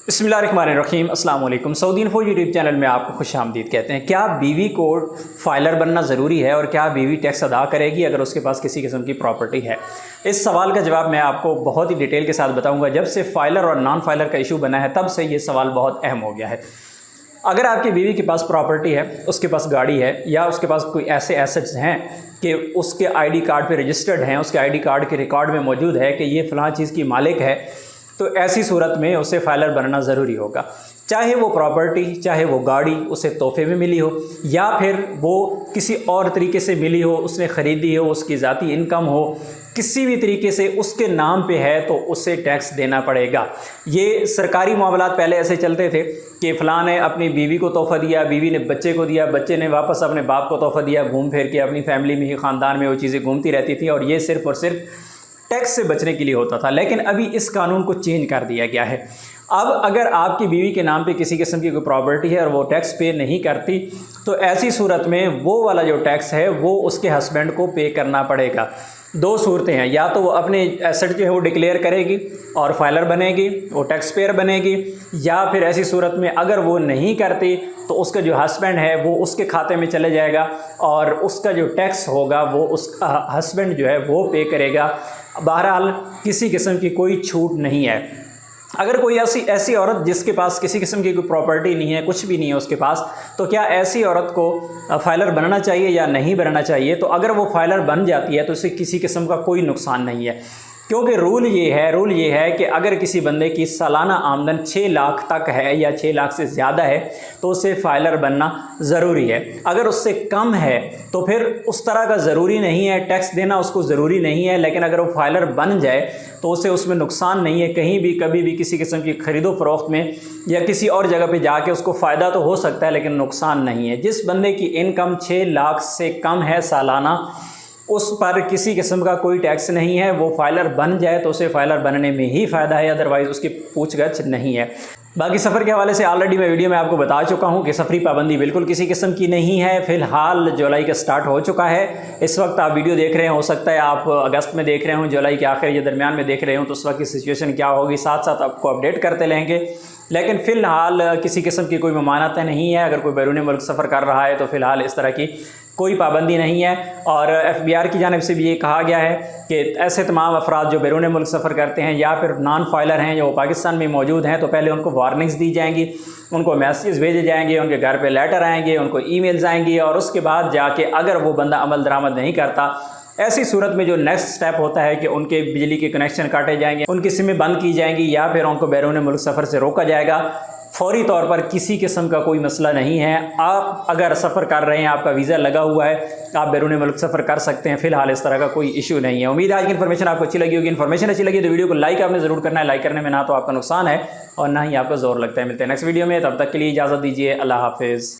बिस्मिल्लाहिर्रहमानिर्रहीम अस्सलाम वालेकुम। सऊदी इन्फो यूट्यूब चैनल में आपको खुश आमदीद कहते हैं। क्या बीवी को फाइलर बनना ज़रूरी है और क्या बीवी टैक्स अदा करेगी अगर उसके पास किसी किस्म की प्रॉपर्टी है? इस सवाल का जवाब मैं आपको बहुत ही डिटेल के साथ बताऊंगा। जब से फाइलर और नॉन फाइलर का इशू बना है तब से ये सवाल बहुत अहम हो गया है। अगर आपकी बीवी के पास प्रॉपर्टी है, उसके पास गाड़ी है या उसके पास कोई ऐसे एसेट्स हैं कि उसके आईडी कार्ड पे रजिस्टर्ड हैं, उसके आईडी कार्ड के रिकॉर्ड में मौजूद है कि ये फ़लाँ चीज़ की मालिक है, तो ऐसी सूरत में उसे फाइलर बनना ज़रूरी होगा। चाहे वो प्रॉपर्टी, चाहे वो गाड़ी उसे तोहफे में मिली हो या फिर वो किसी और तरीके से मिली हो, उसने ख़रीदी हो, उसकी ज़ाती इनकम हो, किसी भी तरीके से उसके नाम पे है तो उसे टैक्स देना पड़ेगा। ये सरकारी मामलात पहले ऐसे चलते थे कि फ़लाँ ने अपनी बीवी को तोहफ़ा दिया, बीवी ने बच्चे को दिया, बच्चे ने वापस अपने बाप को तोहफ़ा दिया, घूम फिर के अपनी फैमिली में ही, ख़ानदान में वो चीज़ें घूमती रहती थी और ये सिर्फ़ और सिर्फ टैक्स से बचने के लिए होता था। लेकिन अभी इस कानून को चेंज कर दिया गया है। अब अगर आपकी बीवी के नाम पे किसी किस्म की कोई प्रॉपर्टी है और वो टैक्स पे नहीं करती तो ऐसी सूरत में वो वाला जो टैक्स है वो उसके हस्बैंड को पे करना पड़ेगा। दो सूरतें हैं, या तो वो अपने एसेट जो है वो डिक्लेयर करेगी और फाइलर बनेगी, वो टैक्स पेयर बनेगी, या फिर ऐसी सूरत में अगर वो नहीं करती तो उसका जो हस्बैंड है वो उसके खाते में चले जाएगा और उसका जो टैक्स होगा वो उसका हस्बैंड जो है वो पे करेगा। बहरहाल किसी किस्म की कोई छूट नहीं है। अगर कोई ऐसी औरत जिसके पास किसी किस्म की कोई प्रॉपर्टी नहीं है, कुछ भी नहीं है उसके पास, तो क्या ऐसी औरत को फाइलर बनना चाहिए या नहीं बनना चाहिए? तो अगर वो फाइलर बन जाती है तो उसे किसी किस्म का कोई नुकसान नहीं है, क्योंकि रूल ये है कि अगर किसी बंदे की सालाना आमदन 6 लाख तक है या 6 लाख से ज़्यादा है तो उसे फाइलर बनना ज़रूरी है। अगर उससे कम है तो फिर उस तरह का ज़रूरी नहीं है, टैक्स देना उसको ज़रूरी नहीं है। लेकिन अगर वो फाइलर बन जाए तो उसे उसमें नुकसान नहीं है। कहीं भी कभी भी किसी किस्म की ख़रीदो फरोख्त में या किसी और जगह पे जाके उसको फ़ायदा तो हो सकता है लेकिन नुकसान नहीं है। जिस बंदे की इनकम 6 लाख से कम है सालाना, उस पर किसी किस्म का कोई टैक्स नहीं है। वो फाइलर बन जाए तो उसे फाइलर बनने में ही फ़ायदा है, अदरवाइज़ उसकी पूछगछ नहीं है। बाकी सफ़र के हवाले से ऑलरेडी मैं वीडियो में आपको बता चुका हूं कि सफरी पाबंदी बिल्कुल किसी किस्म की नहीं है। फ़िलहाल जुलाई का स्टार्ट हो चुका है। इस वक्त आप वीडियो देख रहे हैं, हो सकता है आप अगस्त में देख रहे हो, जुलाई के आखिर या दरमियान में देख रहे हो, तो उस वक्त की सिचुएशन क्या होगी साथ साथ आपको अपडेट करते रहेंगे। लेकिन फ़िलहाल किसी किस्म की कोई ममानत नहीं है। अगर कोई बैरून मुल्क सफ़र कर रहा है तो फ़िलहाल इस तरह की कोई पाबंदी नहीं है। और FBI की जानिब से भी ये कहा गया है कि ऐसे तमाम अफराद जो बैरून मुल्क सफ़र करते हैं या फिर नॉन फाइलर हैं जो पाकिस्तान में मौजूद हैं, तो पहले उनको वार्निंग्स दी जाएंगी, उनको मैसेज भेजे जाएंगे, उनके घर पे लेटर आएंगे, उनको ईमेल्स आएंगी और उसके बाद जाके अगर वो बंदा अमल दरामद नहीं करता, ऐसी सूरत में जो नेक्स्ट स्टेप होता है कि उनके बिजली के कनेक्शन काटे जाएंगे, उनकी सिमें बंद की जाएंगी या फिर उनको बैरून मुल्क सफ़र से रोका जाएगा। फौरी तौर पर किसी किस्म का कोई मसला नहीं है। आप अगर सफ़र कर रहे हैं, आपका वीज़ा लगा हुआ है, आप बैरून मुल्क सफ़र कर सकते हैं। फ़िलहाल इस तरह का कोई इशू नहीं है। उम्मीद है आज की इन्फॉर्मेशन आपको अच्छी लगी होगी। इन्फॉर्मेशन अच्छी लगी तो वीडियो को लाइक आपने ज़रूर करना है। लाइक करने में ना तो आपका नुकसान है और ना ही आपका ज़ोर लगता है। मिलते हैं नेक्स्ट वीडियो में, तब तक के लिए इजाज़त दीजिए। अल्लाह हाफिज़।